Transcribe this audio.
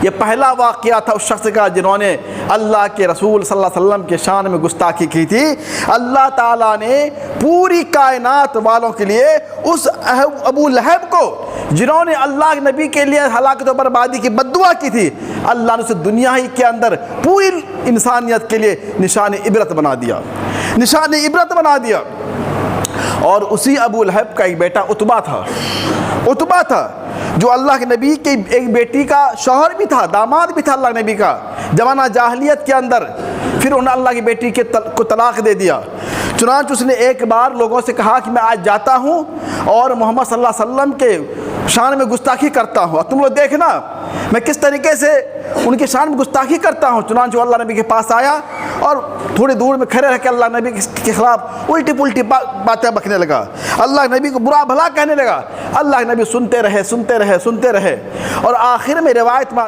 ये पहला वाक़या था उस शख्स का जिन्होंने अल्लाह के रसूल सल्लल्लाहु अलैहि वसल्लम के शान में गुस्ताखी की थी। अल्लाह ताला ने पूरी कायनात वालों के लिए उस अबू लहब को, जिन्होंने अल्लाह के नबी के लिए हलाकत और बर्बादी की बद्दुआ की थी, अल्लाह ने उसे दुनिया ही के अंदर पूरी इंसानियत के लिए निशान इबरत बना दिया, निशान इबरत बना दिया। और उसी अबू लहब का एक बेटा उतबा था जो अल्लाह के नबी की एक बेटी का शौहर भी था, दामाद भी था अल्लाह के नबी का, जमाना जाहिलियत के अंदर। फिर उन्होंने अल्लाह की बेटी को तलाक दे दिया। चुनांच उसने एक बार लोगों से कहा कि मैं आज जाता हूँ और मोहम्मद सल्लल्लाहु अलैहि वसल्लम के शान में गुस्ताखी करता हूँ, तुम लोग देखना मैं किस तरीके से उनके शान में गुस्ताखी करता हूँ। चुनांच वो अल्लाह नबी के पास आया और थोड़ी दूर में खड़े रह के अल्लाह नबी के खिलाफ उल्टी पुल्टी बातें बकने लगा, अल्लाह नबी को बुरा भला कहने लगा। अल्लाह नबी सुनते रहे और आखिर में रिवायत में